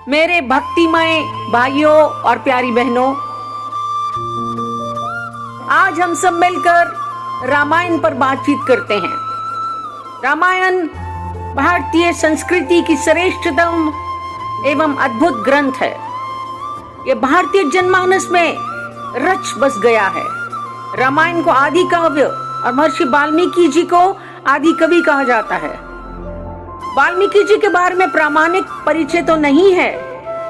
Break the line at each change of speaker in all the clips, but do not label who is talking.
मेरे भक्तिमय भाइयों और प्यारी बहनों, आज हम सब मिलकर रामायण पर बातचीत करते हैं। रामायण भारतीय संस्कृति की श्रेष्ठतम एवं अद्भुत ग्रंथ है। यह भारतीय जनमानस में रच बस गया है। रामायण को आदि काव्य और महर्षि वाल्मीकि जी को आदि कवि कहा जाता है। वाल्मीकि जी के बारे में प्रामाणिक परिचय तो नहीं है,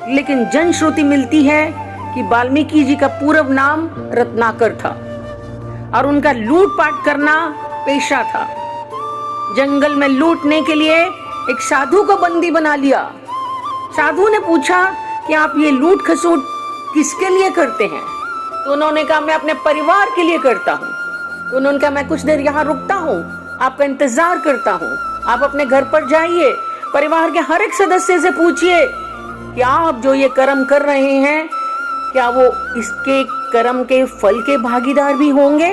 लेकिन जनश्रुति मिलती है कि वाल्मीकि जी का पूरा नाम रत्नाकर था और उनका लूटपाट करना पेशा था। जंगल में लूटने के लिए एक साधु को बंदी बना लिया। साधु ने पूछा कि आप ये लूट खसूट किसके लिए करते हैं? तो उन्होंने कहा, मैं अपने परिवार के लिए करता हूँ। तो उन्होंने कहा, मैं कुछ देर यहाँ रुकता हूँ, आपका इंतजार करता हूँ। आप अपने घर पर जाइए, परिवार के हर एक सदस्य से पूछिए कि आप जो ये कर्म कर रहे हैं, क्या वो इसके कर्म के फल के भागीदार भी होंगे?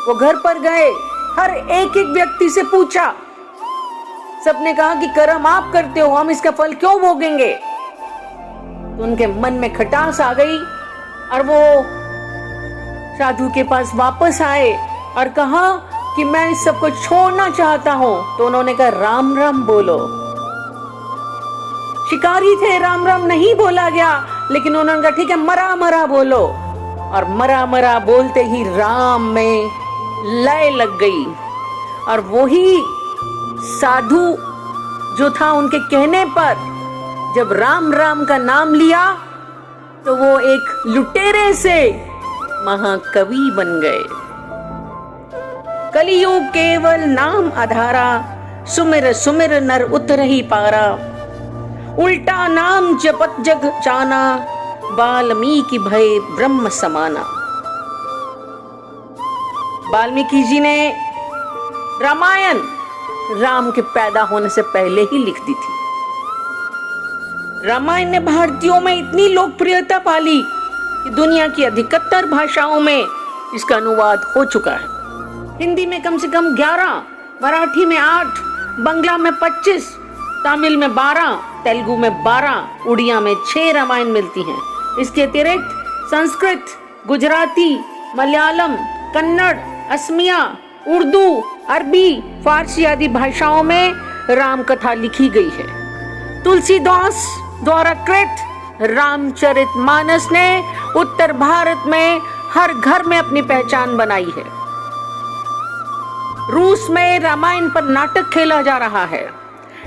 वो घर पर गए, हर एक एक व्यक्ति से पूछा। सबने कहा कि कर्म आप करते हो, हम इसका फल क्यों भोगेंगे? तो उनके मन में खटास आ गई और वो साधु के पास वापस आए और कहा कि मैं इस सब को छोड़ना चाहता हूं। तो उन्होंने कहा, राम राम बोलो। शिकारी थे, राम राम नहीं बोला गया, लेकिन उन्होंने कहा, ठीक है, मरा मरा बोलो। और मरा मरा बोलते ही राम में लय लग गई और वही साधु जो था, उनके कहने पर जब राम राम का नाम लिया तो वो एक लुटेरे से महाकवि बन गए। कलियुग केवल नाम आधारा, सुमिर सुमिर नर उतरहि पारा। उल्टा नाम जपत जग जाना, वाल्मीकि भय ब्रह्म समाना। वाल्मीकि जी ने रामायण राम के पैदा होने से पहले ही लिख दी थी। रामायण ने भारतीयों में इतनी लोकप्रियता पाली कि दुनिया की अधिकतर भाषाओं में इसका अनुवाद हो चुका है। हिंदी में कम से कम 11, मराठी में 8, बंगला में 25, तमिल में 12, तेलुगु में 12, उड़िया में 6 रामायण मिलती हैं। इसके अतिरिक्त संस्कृत, गुजराती, मलयालम, कन्नड़, असमिया, उर्दू, अरबी, फारसी आदि भाषाओं में राम कथा लिखी गई है। तुलसीदास द्वारा कृत रामचरितमानस ने उत्तर भारत में हर घर में अपनी पहचान बनाई है। रूस में रामायण पर नाटक खेला जा रहा है।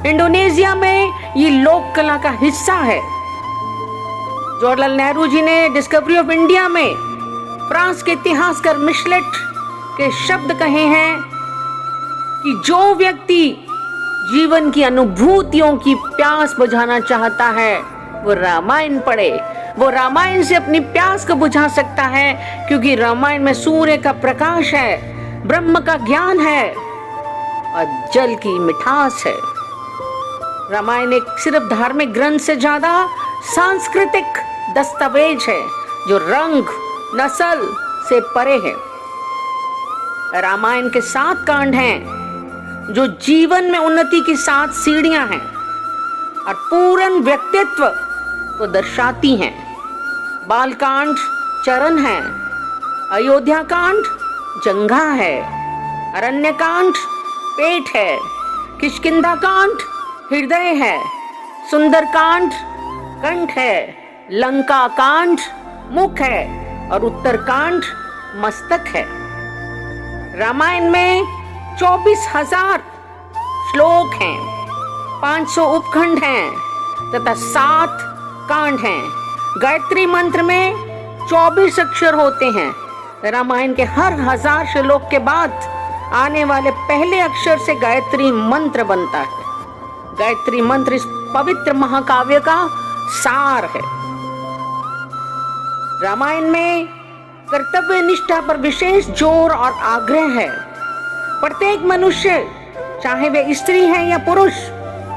इंडोनेशिया में ये लोक कला का हिस्सा है। जवाहरलाल नेहरू जी ने डिस्कवरी ऑफ इंडिया में फ्रांस के इतिहासकार मिशेलेट के शब्द कहे हैं कि जो व्यक्ति जीवन की अनुभूतियों की प्यास बुझाना चाहता है, वो रामायण पढ़े। वो रामायण से अपनी प्यास को बुझा सकता है, क्योंकि रामायण में सूर्य का प्रकाश है, ब्रह्म का ज्ञान है और जल की मिठास है। रामायण एक सिर्फ धार्मिक ग्रंथ से ज्यादा सांस्कृतिक दस्तावेज है, जो रंग नस्ल से परे है। रामायण के 7 कांड हैं, जो जीवन में उन्नति की 7 सीढ़ियां हैं और पूर्ण व्यक्तित्व को दर्शाती हैं। बालकांड चरण है, अयोध्या कांड जंघा है, अरण्यकांड पेट है, किष्किंधा कांड हृदय है, सुंदरकांड कंठ है, लंका कांड मुख है और उत्तरकांड मस्तक है। रामायण में 24,000 श्लोक हैं, 500 उपखंड हैं तथा 7 कांड हैं। गायत्री मंत्र में 24 अक्षर होते हैं। रामायण के हर 1000 श्लोक के बाद आने वाले पहले अक्षर से गायत्री मंत्र बनता है। गायत्री मंत्र इस पवित्र महाकाव्य का सार है। रामायण में कर्तव्य निष्ठा पर विशेष जोर और आग्रह है। प्रत्येक मनुष्य, चाहे वे स्त्री हैं या पुरुष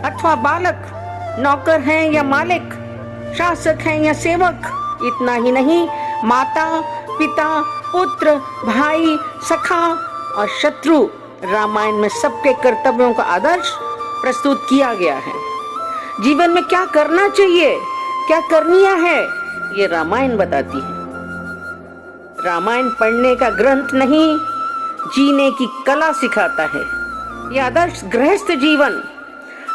अथवा बालक, नौकर हैं या मालिक, शासक हैं या सेवक, इतना ही नहीं, माता, पिता, पुत्र, भाई, सखा और शत्रु, रामायण में सबके कर्तव्यों का आदर्श प्रस्तुत किया गया है। जीवन में क्या करना चाहिए, क्या करनिया है, ये रामायण बताती है। रामायण पढ़ने का ग्रंथ नहीं, जीने की कला सिखाता है। ये आदर्श गृहस्थ जीवन,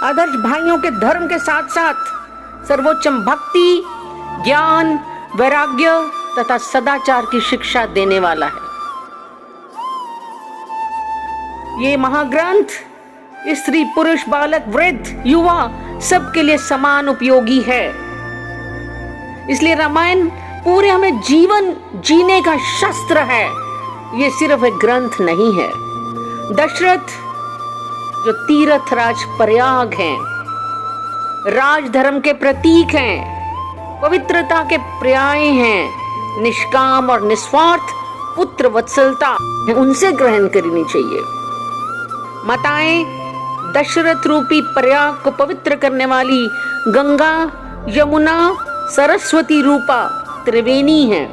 आदर्श भाइयों के धर्म के साथ साथ सर्वोच्चम भक्ति, ज्ञान, वैराग्य तथा सदाचार की शिक्षा देने वाला है। ये महाग्रंथ स्त्री, पुरुष, बालक, वृद्ध, युवा सबके लिए समान उपयोगी है। इसलिए रामायण पूरे हमें जीवन जीने का शस्त्र है, ये सिर्फ एक ग्रंथ नहीं है। दशरथ जो तीर्थ राज प्रयाग हैं, राजधर्म के प्रतीक हैं, पवित्रता के पर्याय हैं, निष्काम और निस्वार्थ पुत्र वत्सलता उनसे ग्रहण करनी चाहिए। माताएं दशरथ रूपी प्रयाग को पवित्र करने वाली गंगा, यमुना, सरस्वती रूपा त्रिवेणी हैं।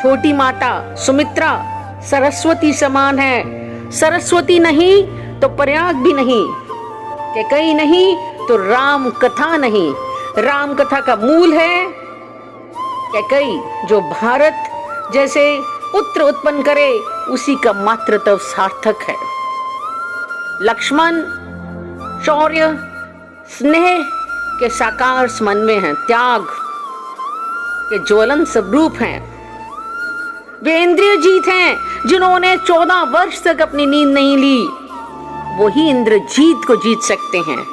छोटी माता सुमित्रा सरस्वती समान है। सरस्वती नहीं तो प्रयाग भी नहीं, कैकेयी नहीं तो राम कथा नहीं। राम कथा का मूल है कैकेयी, जो भारत जैसे पुत्र उत्पन्न करे उसी का मातृत्व सार्थक है। लक्ष्मण शौर्य स्नेह के साकार समन्वय हैं, त्याग के ज्वलन स्वरूप हैं। वे इंद्रिय जीत हैं जिन्होंने 14 वर्ष तक अपनी नींद नहीं ली, वही इंद्रजीत को जीत सकते हैं।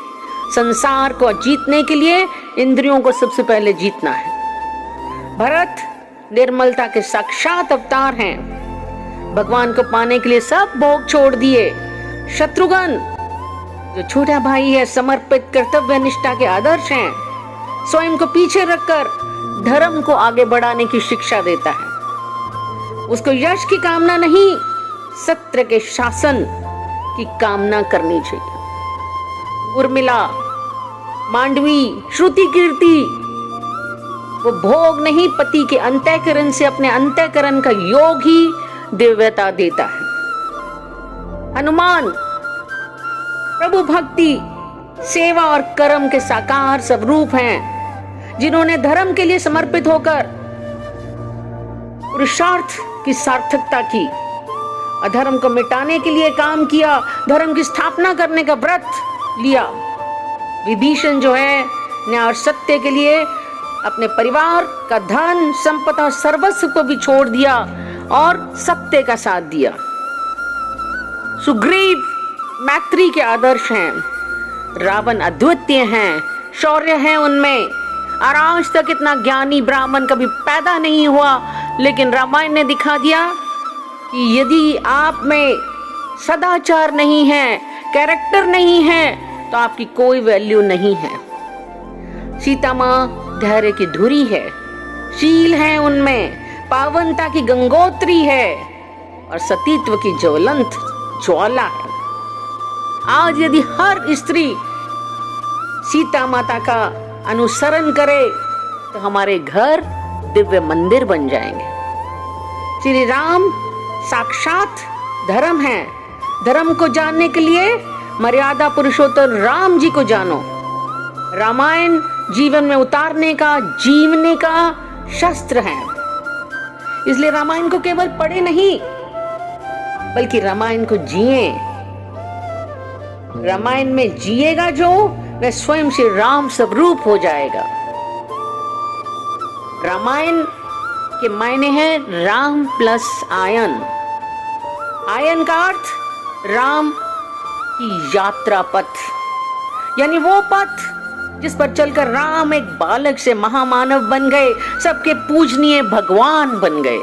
संसार को जीतने के लिए इंद्रियों को सबसे पहले जीतना है। भरत निर्मलता के साक्षात अवतार हैं, भगवान को पाने के लिए सब भोग छोड़ दिए। शत्रुघ्न जो छोटा भाई है, समर्पित कर्तव्य निष्ठा के आदर्श हैं, स्वयं को पीछे रखकर धर्म को आगे बढ़ाने की शिक्षा देता है। उसको यश की कामना नहीं, सत्य के शासन की कामना करनी चाहिए। उर्मिला, मांडवी, श्रुति कीर्ति वो भोग नहीं, पति के अंतःकरण से अपने अंतःकरण का योग ही दिव्यता देता है। हनुमान प्रभु भक्ति, सेवा और कर्म के साकार स्वरूप हैं, जिन्होंने धर्म के लिए समर्पित होकर पुरुषार्थ की सार्थकता की, अधर्म को मिटाने के लिए काम किया, धर्म की स्थापना करने का व्रत लिया। विभीषण जो है न्याय और सत्य के लिए अपने परिवार का धन, संपदा, सर्वस्व को भी छोड़ दिया और सत्य का साथ दिया। सुग्रीव मैत्री के आदर्श हैं। रावण अद्वितीय हैं, शौर्य है उनमें, और आज तक इतना ज्ञानी ब्राह्मण कभी पैदा नहीं हुआ, लेकिन रामायण ने दिखा दिया कि यदि आप में सदाचार नहीं है, कैरेक्टर नहीं है, तो आपकी कोई वैल्यू नहीं है। सीता माँ धैर्य की धुरी है, शील है उनमें, पावनता की गंगोत्री है और सतीत्व की ज्वलंत ज्वाला है। आज यदि हर स्त्री सीता माता का अनुसरण करे तो हमारे घर दिव्य मंदिर बन जाएंगे। श्री राम साक्षात धर्म है। धर्म को जानने के लिए मर्यादा पुरुषोत्तम राम जी को जानो। रामायण जीवन में उतारने का, जीवने का शस्त्र है। इसलिए रामायण को केवल पढ़े नहीं, बल्कि रामायण को जिए। रामायण में जिएगा जो, वह स्वयं श्री राम स्वरूप हो जाएगा। रामायण के मायने हैं राम प्लस आयन। आयन का अर्थ राम की यात्रा पथ, यानी वो पथ जिस पर चलकर राम एक बालक से महामानव बन गए, सबके पूजनीय भगवान बन गए।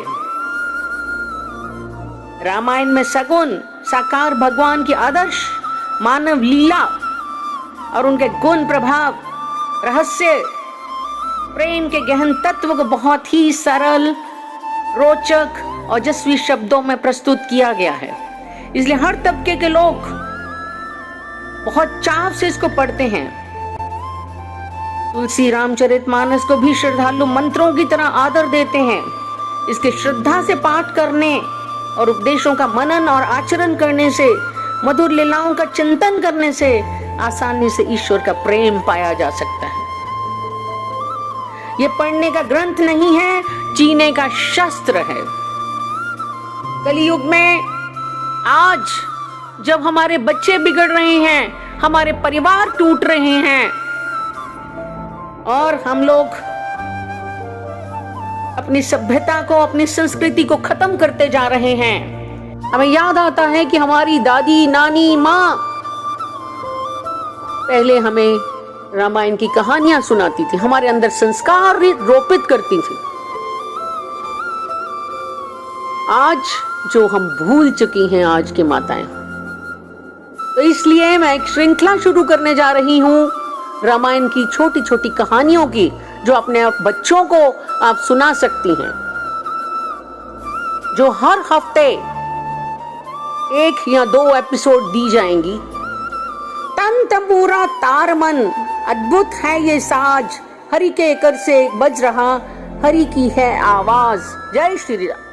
रामायण में सगुण साकार भगवान की आदर्श मानव लीला और उनके गुण, प्रभाव, रहस्य, प्रेम के गहन तत्व को बहुत ही सरल, रोचक और ओजस्वी शब्दों में प्रस्तुत किया गया है। इसलिए हर तबके के लोग बहुत चाव से इसको पढ़ते हैं। तुलसी रामचरितमानस को भी श्रद्धालु मंत्रों की तरह आदर देते हैं। इसके श्रद्धा से पाठ करने और उपदेशों का मनन और आचरण करने से, मधुर लीलाओं का चिंतन करने से आसानी से ईश्वर का प्रेम पाया जा सकता है। ये पढ़ने का ग्रंथ नहीं है, जीने का शस्त्र है। कलयुग में आज जब हमारे बच्चे बिगड़ रहे हैं, हमारे परिवार टूट रहे हैं और हम लोग अपनी सभ्यता को, अपनी संस्कृति को खत्म करते जा रहे हैं, हमें याद आता है कि हमारी दादी, नानी, माँ पहले हमें रामायण की कहानियां सुनाती थी, हमारे अंदर संस्कार रोपित करती थी। आज जो हम भूल चुकी हैं आज की माताएं, तो इसलिए मैं एक श्रृंखला शुरू करने जा रही हूं रामायण की छोटी छोटी कहानियों की, जो अपने बच्चों को आप सुना सकती हैं, जो हर हफ्ते 1 या 2 एपिसोड दी जाएंगी। तन तंबूरा तार मन, अद्भुत है ये साज, हरि के कर से बज रहा, हरि की है आवाज। जय श्री राम।